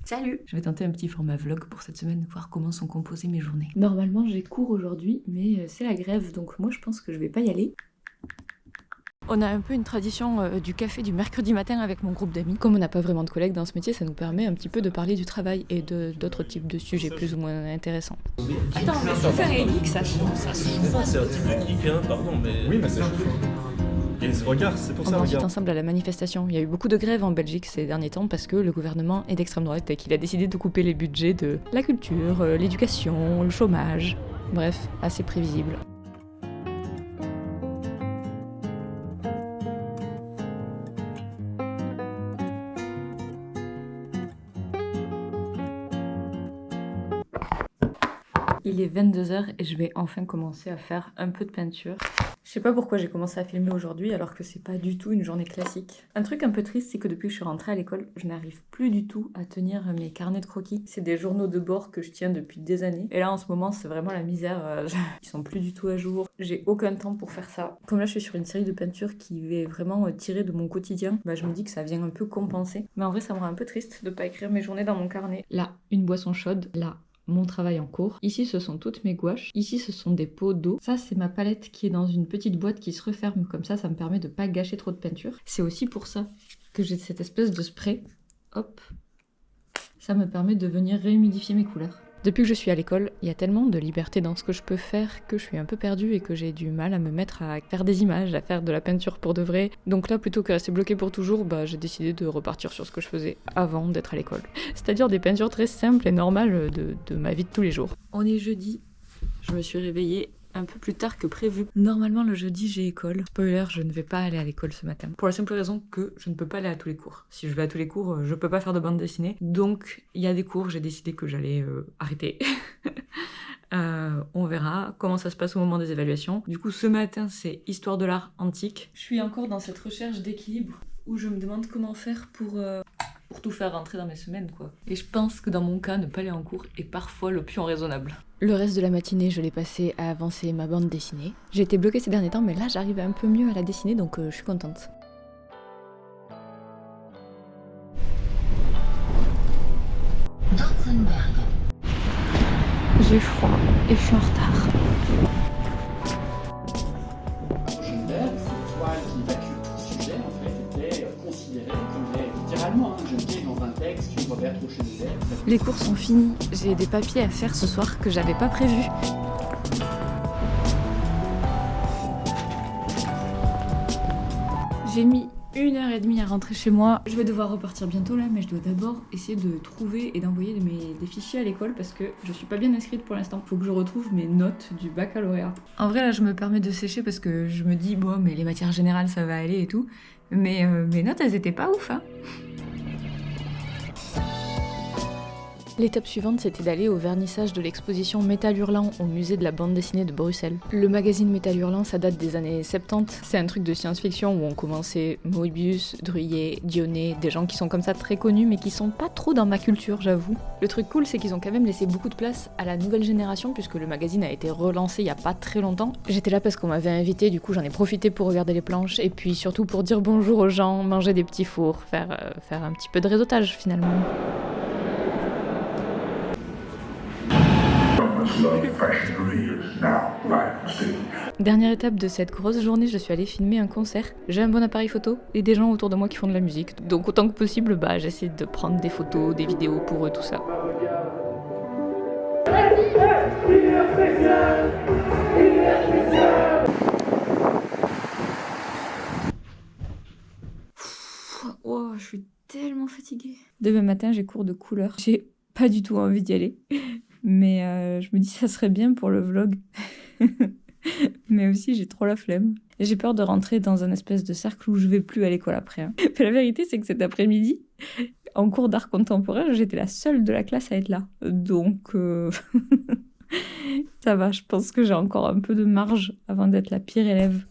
Salut! Je vais tenter un petit format vlog pour cette semaine, voir comment sont composées mes journées. Normalement j'ai cours aujourd'hui, mais c'est la grève, donc moi je pense que je vais pas y aller. On a un peu une tradition du café du mercredi matin avec mon groupe d'amis. Comme on n'a pas vraiment de collègues dans ce métier, ça nous permet un petit peu de parler du travail et d'autres types de sujets plus ou moins intéressants. Attends, mais faut faire les geeks, ça. Ça se joue pas, c'est un type de geek, hein, pardon, mais... Oui, mais c'est chouchou. Regarde, c'est pour On ça, va ensuite regarde. ensemble à la manifestation. Il y a eu beaucoup de grèves en Belgique ces derniers temps parce que le gouvernement est d'extrême droite et qu'il a décidé de couper les budgets de la culture, l'éducation, le chômage. Bref, assez prévisible. Il est 22h et je vais enfin commencer à faire un peu de peinture. Je sais pas pourquoi j'ai commencé à filmer aujourd'hui alors que c'est pas du tout une journée classique. Un truc un peu triste, c'est que depuis que je suis rentrée à l'école, je n'arrive plus du tout à tenir mes carnets de croquis. C'est des journaux de bord que je tiens depuis des années. Et là en ce moment c'est vraiment la misère, ils sont plus du tout à jour. J'ai aucun temps pour faire ça. Comme là je suis sur une série de peintures qui est vraiment tirée de mon quotidien, bah, je me dis que ça vient un peu compenser. Mais en vrai ça me rend un peu triste de pas écrire mes journées dans mon carnet. Là, une boisson chaude, là mon travail en cours. Ici, ce sont toutes mes gouaches. Ici, ce sont des pots d'eau. Ça, c'est ma palette qui est dans une petite boîte qui se referme. Comme ça me permet de pas gâcher trop de peinture. C'est aussi pour ça que j'ai cette espèce de spray. Hop. Ça me permet de venir réhumidifier mes couleurs. Depuis que je suis à l'école, il y a tellement de liberté dans ce que je peux faire que je suis un peu perdue et que j'ai du mal à me mettre à faire des images, à faire de la peinture pour de vrai. Donc là, plutôt que rester bloquée pour toujours, bah, j'ai décidé de repartir sur ce que je faisais avant d'être à l'école. C'est-à-dire des peintures très simples et normales de ma vie de tous les jours. On est jeudi, je me suis réveillée un peu plus tard que prévu. Normalement, le jeudi, j'ai école. Spoiler, je ne vais pas aller à l'école ce matin. Pour la simple raison que je ne peux pas aller à tous les cours. Si je vais à tous les cours, je peux pas faire de bande dessinée. Donc, il y a des cours, j'ai décidé que j'allais arrêter. On verra comment ça se passe au moment des évaluations. Du coup, ce matin, c'est Histoire de l'art antique. Je suis encore dans cette recherche d'équilibre où je me demande comment faire pour tout faire rentrer dans mes semaines, quoi. Et je pense que dans mon cas, ne pas aller en cours est parfois l'option raisonnable. Le reste de la matinée, je l'ai passé à avancer ma bande dessinée. J'ai été bloquée ces derniers temps, mais là, j'arrive un peu mieux à la dessiner, donc je suis contente. J'ai froid et je suis en retard. Schoenberg, cette toile qui évacue tout sujet, en fait, était considérée comme littéralement un jeune vieille dans un texte, une Robert Schoenberg. Les cours sont finis, j'ai des papiers à faire ce soir que j'avais pas prévu. J'ai mis 1h30 à rentrer chez moi. Je vais devoir repartir bientôt là, mais je dois d'abord essayer de trouver et d'envoyer des fichiers à l'école parce que je suis pas bien inscrite pour l'instant. Faut que je retrouve mes notes du baccalauréat. En vrai là, je me permets de sécher parce que je me dis bon, mais les matières générales ça va aller et tout. Mais mes notes elles étaient pas ouf, hein. L'étape suivante, c'était d'aller au vernissage de l'exposition Métal Hurlant au musée de la bande dessinée de Bruxelles. Le magazine Métal Hurlant, ça date des années 70. C'est un truc de science-fiction où on commençait Moebius, Druillet, Dionnet, des gens qui sont comme ça très connus mais qui sont pas trop dans ma culture, j'avoue. Le truc cool, c'est qu'ils ont quand même laissé beaucoup de place à la nouvelle génération puisque le magazine a été relancé il y a pas très longtemps. J'étais là parce qu'on m'avait invité, du coup j'en ai profité pour regarder les planches et puis surtout pour dire bonjour aux gens, manger des petits fours, faire un petit peu de réseautage finalement. Dernière étape de cette grosse journée, je suis allée filmer un concert. J'ai un bon appareil photo et des gens autour de moi qui font de la musique. Donc autant que possible, bah, j'essaie de prendre des photos, des vidéos pour eux, tout ça. Oh, je suis tellement fatiguée. Demain matin, j'ai cours de couleur. J'ai pas du tout envie d'y aller. Mais je me dis ça serait bien pour le vlog. Mais aussi j'ai trop la flemme. J'ai peur de rentrer dans un espèce de cercle où je vais plus à l'école après. Hein. Mais la vérité c'est que cet après-midi, en cours d'art contemporain, j'étais la seule de la classe à être là. Donc ça va, je pense que j'ai encore un peu de marge avant d'être la pire élève.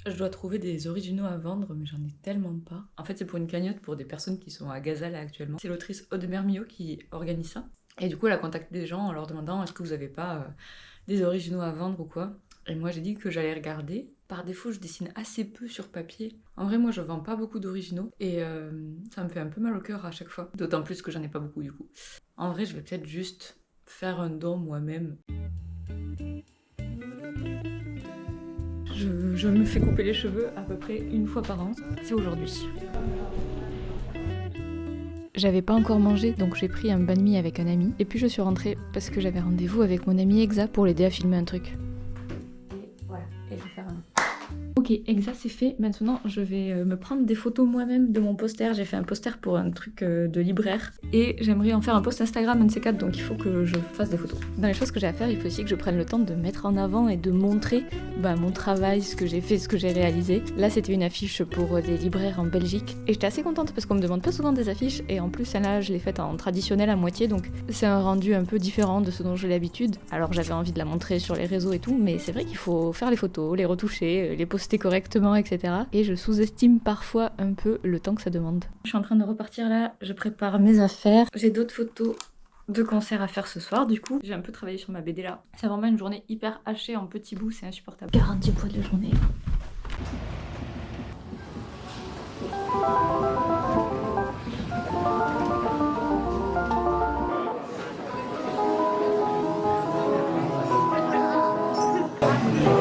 Je dois trouver des originaux à vendre, mais j'en ai tellement pas. En fait, c'est pour une cagnotte pour des personnes qui sont à Gaza là actuellement. C'est l'autrice Aude Mermillot qui organise ça. Et du coup, elle a contacté des gens en leur demandant est-ce que vous avez pas des originaux à vendre ou quoi. Et moi j'ai dit que j'allais regarder. Par défaut je dessine assez peu sur papier. En vrai moi je vends pas beaucoup d'originaux et ça me fait un peu mal au cœur à chaque fois. D'autant plus que j'en ai pas beaucoup du coup. En vrai je vais peut-être juste faire un don moi-même. Je me fais couper les cheveux à peu près une fois par an. C'est aujourd'hui. J'avais pas encore mangé, donc j'ai pris un banh mi avec un ami. Et puis je suis rentrée parce que j'avais rendez-vous avec mon ami Exa pour l'aider à filmer un truc. Et voilà, et je vais faire un... Ok, Exa c'est fait. Maintenant je vais me prendre des photos moi-même de mon poster. J'ai fait un poster pour un truc de libraire. Et j'aimerais en faire un post Instagram, un de ces quatre, donc il faut que je fasse des photos. Dans les choses que j'ai à faire, il faut aussi que je prenne le temps de mettre en avant et de montrer mon travail, ce que j'ai fait, ce que j'ai réalisé. Là c'était une affiche pour des libraires en Belgique. Et j'étais assez contente parce qu'on me demande pas souvent des affiches. Et en plus celle-là je l'ai faite en traditionnel à moitié, donc c'est un rendu un peu différent de ce dont j'ai l'habitude. Alors j'avais envie de la montrer sur les réseaux et tout, mais c'est vrai qu'il faut faire les photos, les retoucher, les poster correctement, etc. Et je sous-estime parfois un peu le temps que ça demande. Je suis en train de repartir là, je prépare mes affaires. J'ai d'autres photos de concert à faire ce soir du coup. J'ai un peu travaillé sur ma BD là. C'est vraiment une journée hyper hachée en petits bouts, c'est insupportable. 40 fois de la journée.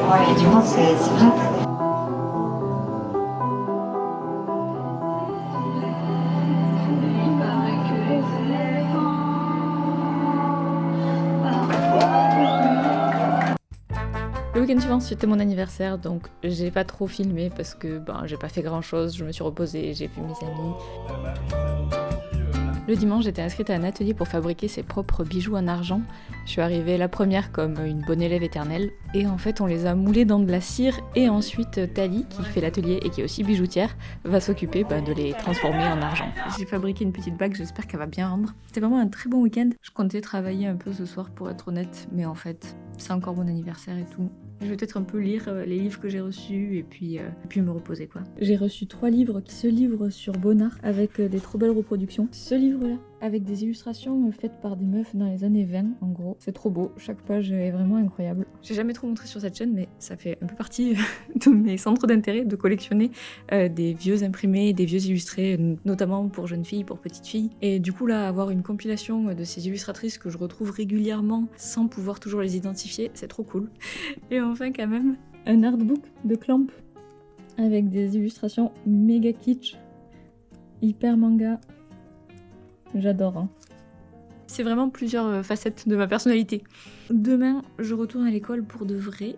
Ouais, du coup, c'est vrai. Le week-end suivant, c'était mon anniversaire, donc j'ai pas trop filmé parce que j'ai pas fait grand chose, je me suis reposée, j'ai vu mes amis. Le dimanche, j'étais inscrite à un atelier pour fabriquer ses propres bijoux en argent. Je suis arrivée la première comme une bonne élève éternelle. Et en fait, on les a moulés dans de la cire. Et ensuite, Tali, qui fait l'atelier et qui est aussi bijoutière, va s'occuper de les transformer en argent. J'ai fabriqué une petite bague, j'espère qu'elle va bien rendre. C'était vraiment un très bon week-end. Je comptais travailler un peu ce soir pour être honnête. Mais en fait, c'est encore mon anniversaire et tout. Je vais peut-être un peu lire les livres que j'ai reçus et puis me reposer quoi. J'ai reçu 3 livres qui se livrent sur Bonnard avec des trop belles reproductions. Ce livre-là, avec des illustrations faites par des meufs dans les années 20 en gros. C'est trop beau, chaque page est vraiment incroyable. J'ai jamais trop montré sur cette chaîne mais ça fait un peu partie de mes centres d'intérêt de collectionner des vieux imprimés, des vieux illustrés, notamment pour jeunes filles, pour petites filles. Et du coup là, avoir une compilation de ces illustratrices que je retrouve régulièrement sans pouvoir toujours les identifier, c'est trop cool. Et enfin quand même, un artbook de Clamp avec des illustrations méga kitsch, hyper manga. J'adore. Hein. C'est vraiment plusieurs facettes de ma personnalité. Demain, je retourne à l'école pour de vrai.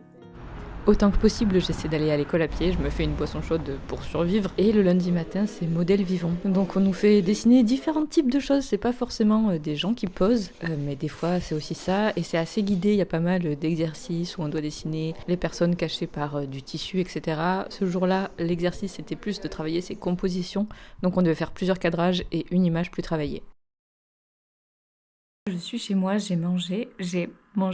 Autant que possible, j'essaie d'aller à l'école à pied, je me fais une boisson chaude pour survivre. Et le lundi matin, c'est modèle vivant. Donc on nous fait dessiner différents types de choses. C'est pas forcément des gens qui posent, mais des fois c'est aussi ça. Et c'est assez guidé, il y a pas mal d'exercices où on doit dessiner les personnes cachées par du tissu, etc. Ce jour-là, l'exercice c'était plus de travailler ses compositions. Donc on devait faire plusieurs cadrages et une image plus travaillée. Je suis chez moi, j'ai mangé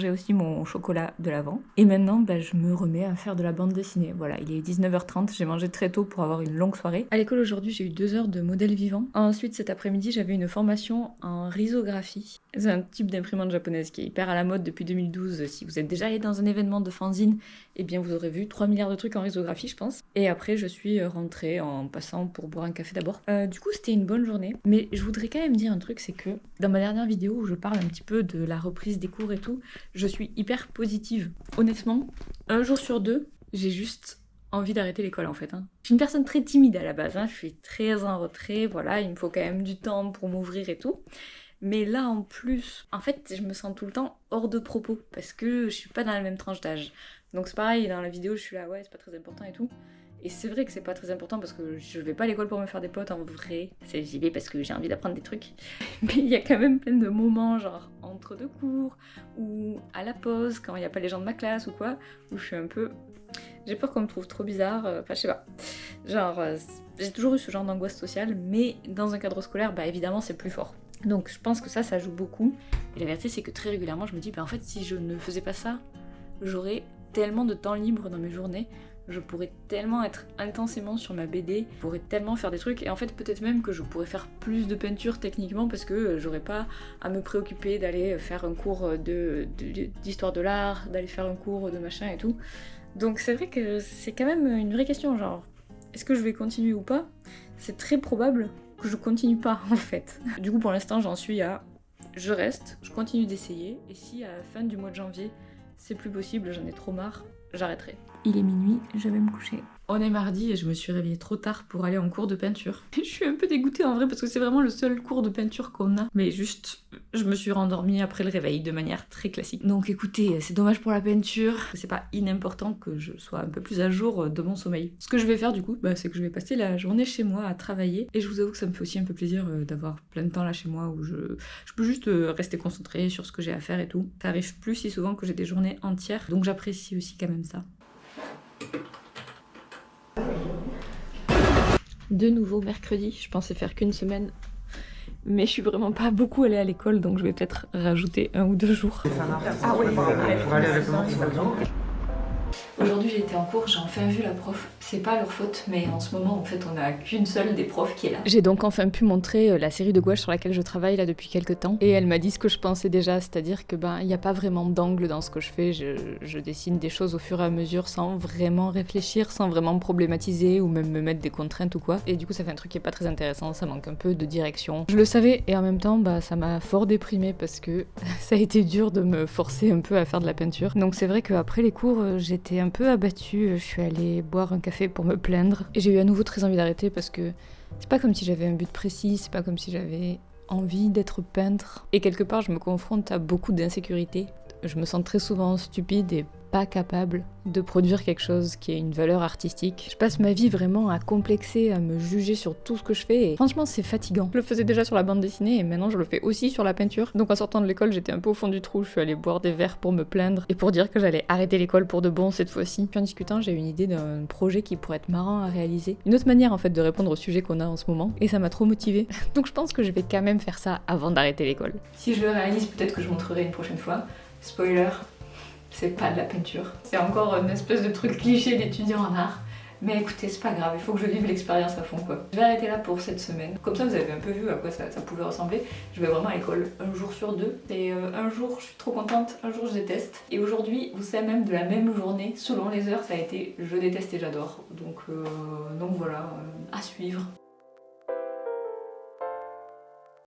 aussi mon chocolat de l'Avent. Et maintenant, je me remets à faire de la bande dessinée. Voilà, il est 19h30, j'ai mangé très tôt pour avoir une longue soirée. À l'école aujourd'hui, j'ai eu 2 heures de modèle vivant. Ensuite, cet après-midi, j'avais une formation en risographie. C'est un type d'imprimante japonaise qui est hyper à la mode depuis 2012. Si vous êtes déjà allé dans un événement de fanzine, eh bien vous aurez vu 3 milliards de trucs en risographie, je pense. Et après, je suis rentrée en passant pour boire un café d'abord. Du coup, c'était une bonne journée. Mais je voudrais quand même dire un truc, c'est que dans ma dernière vidéo où je parle un petit peu de la reprise des cours et tout, je suis hyper positive. Honnêtement, un jour sur 2, j'ai juste envie d'arrêter l'école en fait. Je suis une personne très timide à la base, je suis très en retrait, voilà, il me faut quand même du temps pour m'ouvrir et tout. Mais là en plus, en fait, je me sens tout le temps hors de propos parce que je suis pas dans la même tranche d'âge. Donc c'est pareil, dans la vidéo je suis là, ouais, c'est pas très important et tout. Et c'est vrai que c'est pas très important parce que je vais pas à l'école pour me faire des potes en vrai. J'y vais parce que j'ai envie d'apprendre des trucs. Mais il y a quand même plein de moments, genre entre 2 cours, ou à la pause, quand il n'y a pas les gens de ma classe ou quoi, où je suis un peu... J'ai peur qu'on me trouve trop bizarre, enfin je sais pas. Genre, j'ai toujours eu ce genre d'angoisse sociale, mais dans un cadre scolaire, évidemment c'est plus fort. Donc je pense que ça joue beaucoup. Et la vérité c'est que très régulièrement je me dis, en fait si je ne faisais pas ça, j'aurais tellement de temps libre dans mes journées. je pourrais tellement être intensément sur ma BD, je pourrais tellement faire des trucs, et en fait peut-être même que je pourrais faire plus de peinture techniquement parce que j'aurais pas à me préoccuper d'aller faire un cours d'histoire de l'art, d'aller faire un cours de machin et tout. Donc c'est vrai que c'est quand même une vraie question, genre, est-ce que je vais continuer ou pas? C'est très probable que je continue pas en fait. Du coup pour l'instant j'en suis à je reste, je continue d'essayer, et si à la fin du mois de janvier c'est plus possible, j'en ai trop marre, j'arrêterai. Il est minuit, je vais me coucher. On est mardi et je me suis réveillée trop tard pour aller en cours de peinture. Je suis un peu dégoûtée en vrai parce que c'est vraiment le seul cours de peinture qu'on a. Mais juste, je me suis rendormie après le réveil de manière très classique. Donc écoutez, c'est dommage pour la peinture. C'est pas inimportant que je sois un peu plus à jour de mon sommeil. Ce que je vais faire du coup, c'est que je vais passer la journée chez moi à travailler. Et je vous avoue que ça me fait aussi un peu plaisir d'avoir plein de temps là chez moi où je peux juste rester concentrée sur ce que j'ai à faire et tout. Ça arrive plus si souvent que j'ai des journées entières. Donc j'apprécie aussi quand même ça. De nouveau mercredi, je pensais faire qu'une semaine, mais je suis vraiment pas beaucoup allée à l'école, donc je vais peut-être rajouter 1 ou 2 jours. Ah ouais, aujourd'hui j'ai été en cours, j'ai enfin vu la prof. C'est pas leur faute, mais en ce moment en fait on a qu'une seule des profs qui est là. J'ai donc enfin pu montrer la série de gouache sur laquelle je travaille là depuis quelques temps, et elle m'a dit ce que je pensais déjà, c'est-à-dire que il n'y a pas vraiment d'angle dans ce que je fais, je dessine des choses au fur et à mesure sans vraiment réfléchir, sans vraiment me problématiser ou même me mettre des contraintes ou quoi, et du coup ça fait un truc qui est pas très intéressant, ça manque un peu de direction. Je le savais, et en même temps ça m'a fort déprimée parce que ça a été dur de me forcer un peu à faire de la peinture. Donc c'est vrai qu'après les cours j'étais un peu abattue, je suis allée boire un café pour me plaindre, et j'ai eu à nouveau très envie d'arrêter parce que c'est pas comme si j'avais un but précis, c'est pas comme si j'avais envie d'être peintre, et quelque part je me confronte à beaucoup d'insécurité. Je me sens très souvent stupide et pas capable de produire quelque chose qui ait une valeur artistique. Je passe ma vie vraiment à complexer, à me juger sur tout ce que je fais, et franchement c'est fatigant. Je le faisais déjà sur la bande dessinée et maintenant je le fais aussi sur la peinture. Donc en sortant de l'école j'étais un peu au fond du trou, je suis allée boire des verres pour me plaindre et pour dire que j'allais arrêter l'école pour de bon cette fois-ci. Puis en discutant j'ai eu une idée d'un projet qui pourrait être marrant à réaliser. Une autre manière en fait de répondre au sujet qu'on a en ce moment, et ça m'a trop motivée. Donc je pense que je vais quand même faire ça avant d'arrêter l'école. Si je le réalise, peut-être que je montrerai une prochaine fois. Spoiler, c'est pas de la peinture. C'est encore une espèce de truc cliché d'étudiant en art. Mais écoutez, c'est pas grave, il faut que je vive l'expérience à fond quoi. Je vais arrêter là pour cette semaine. Comme ça vous avez un peu vu à quoi ça pouvait ressembler. Je vais vraiment à l'école un jour sur 2. Et un jour je suis trop contente, un jour je déteste. Et aujourd'hui, vous savez même de la même journée, selon les heures, ça a été je déteste et j'adore. Donc voilà, à suivre.